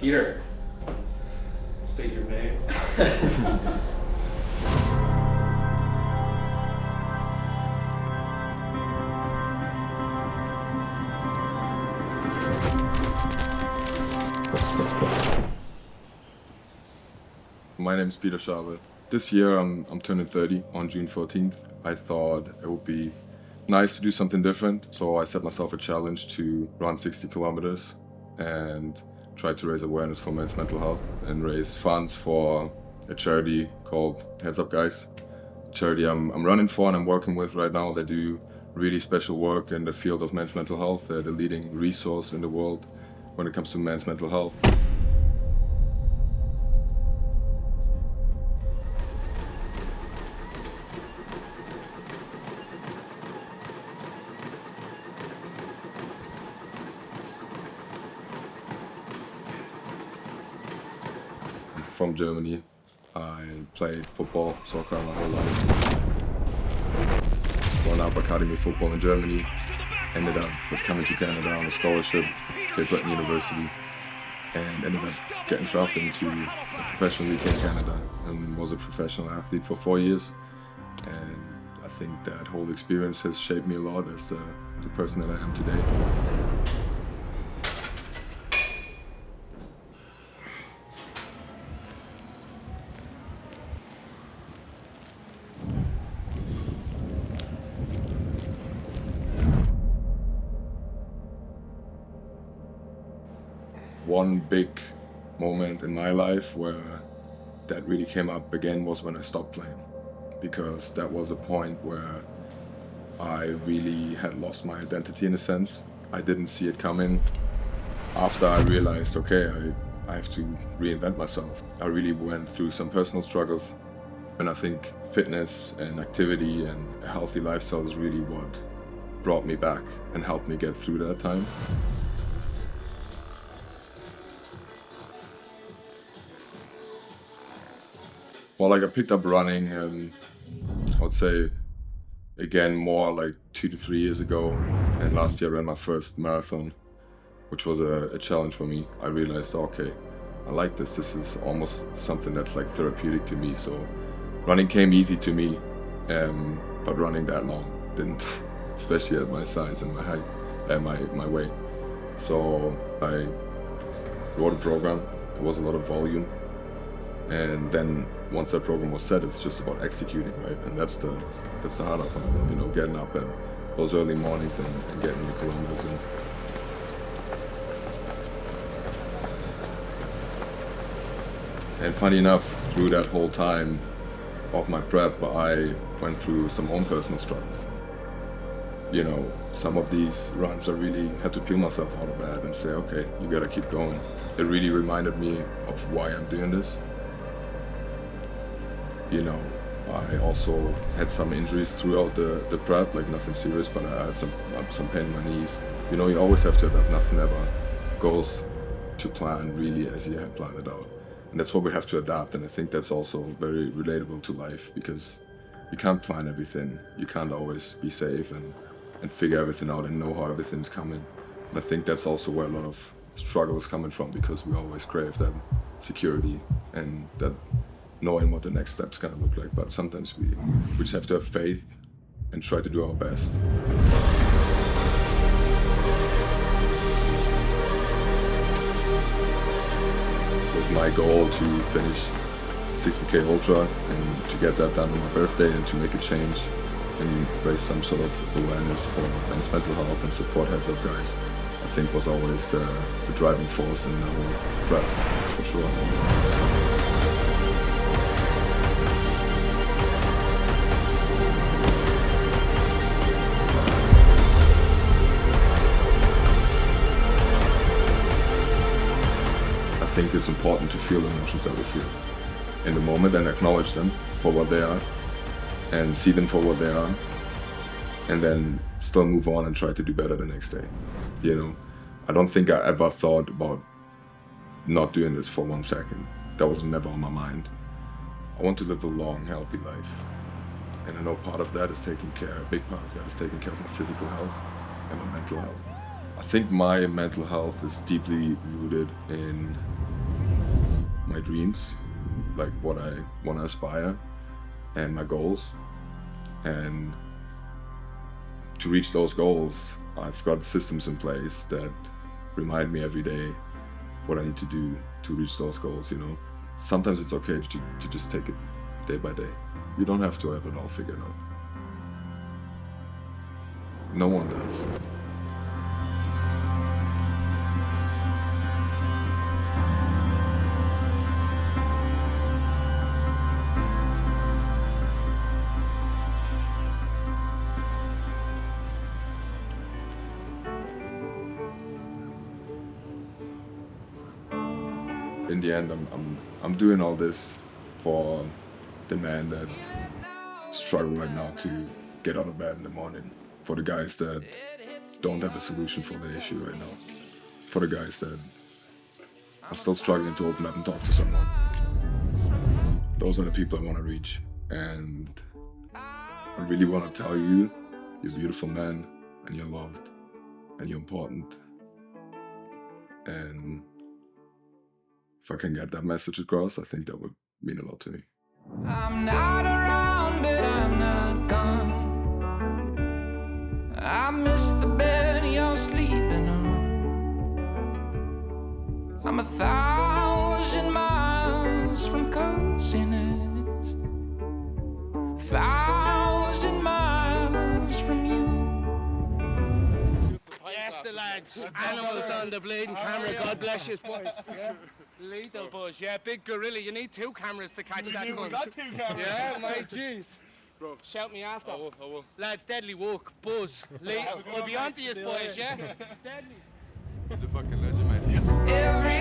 Peter, state your name. My name is Peter Schawel. This year I'm turning 30 on June 14th. I thought it would be nice to do something different, so I set myself a challenge to run 60 kilometers and try to raise awareness for men's mental health and raise funds for a charity called Heads Up Guys. Charity I'm running for and I'm working with right now. They do really special work in the field of men's mental health. They're the leading resource in the world when it comes to men's mental health. From Germany. I played football, soccer my whole life. Grown up academy football in Germany. Ended up coming to Canada on a scholarship, Cape Breton University, and ended up getting drafted into a professional league in Canada and was a professional athlete for 4 years. And I think that whole experience has shaped me a lot as the person that I am today. One big moment in my life where that really came up again was when I stopped playing, because that was a point where I really had lost my identity in a sense. I didn't see it coming. After I realized, okay, I have to reinvent myself. I really went through some personal struggles, and I think fitness and activity and a healthy lifestyle is really what brought me back and helped me get through that time. Well, like I picked up running, I would say, again, more like 2 to 3 years ago. And last year I ran my first marathon, which was a challenge for me. I realized, okay, I like this. This is almost something that's like therapeutic to me. So running came easy to me, but running that long didn't, especially at my size and my height and my weight. So I wrote a program. It was a lot of volume. And then once that program was set, it's just about executing, right? And that's the harder part, you know, getting up at those early mornings and getting the kilometers in. And funny enough, through that whole time of my prep, I went through some own personal struggles. You know, some of these runs I really had to peel myself out of bed and say, okay, you gotta keep going. It really reminded me of why I'm doing this. You know, I also had some injuries throughout the prep, like nothing serious, but I had some pain in my knees. You know, you always have to adapt. Nothing ever goes to plan really as you had planned it out. And that's what we have to adapt. And I think that's also very relatable to life, because you can't plan everything. You can't always be safe and figure everything out and know how everything's coming. And I think that's also where a lot of struggle is coming from, because we always crave that security and that knowing what the next step's gonna look like. But sometimes we just have to have faith and try to do our best. With my goal to finish 60K Ultra and to get that done on my birthday and to make a change and raise some sort of awareness for men's mental health and support Heads Up Guys, I think was always the driving force in the whole prep, for sure. I think it's important to feel the emotions that we feel in the moment and acknowledge them for what they are and see them for what they are, and then still move on and try to do better the next day. You know, I don't think I ever thought about not doing this for 1 second. That was never on my mind. I want to live a long, healthy life. And I know part of that is taking care, a big part of that is taking care of my physical health and my mental health. I think my mental health is deeply rooted in my dreams, like what I want to aspire, and my goals. And to reach those goals, I've got systems in place that remind me every day what I need to do to reach those goals, you know. Sometimes it's okay to just take it day by day. You don't have to have it all figured out. No one does. In the end, I'm doing all this for the man that struggle right now to get out of bed in the morning, for the guys that don't have a solution for the issue right now, for the guys that are still struggling to open up and talk to someone. Those are the people I want to reach, and I really want to tell you, you're a beautiful man, and you're loved, and you're important. And if I can get that message across, I think that would mean a lot to me. I'm not around, but I'm not gone. I miss the bed you're sleeping on. I'm 1,000 miles from coziness, 1,000 miles from you. Yes, the lads. Animals on the bleeding camera. God bless you, boys. Yeah. Lethal buzz. Yeah, big gorilla. You need 2 cameras to catch that cunt. We got 2 cameras. Yeah, my jeez. Bro. Shout me after. I will. Lads, deadly walk. Buzz. Lethal. We'll be on to you, boys, yeah? Deadly. He's a fucking legend, man. Every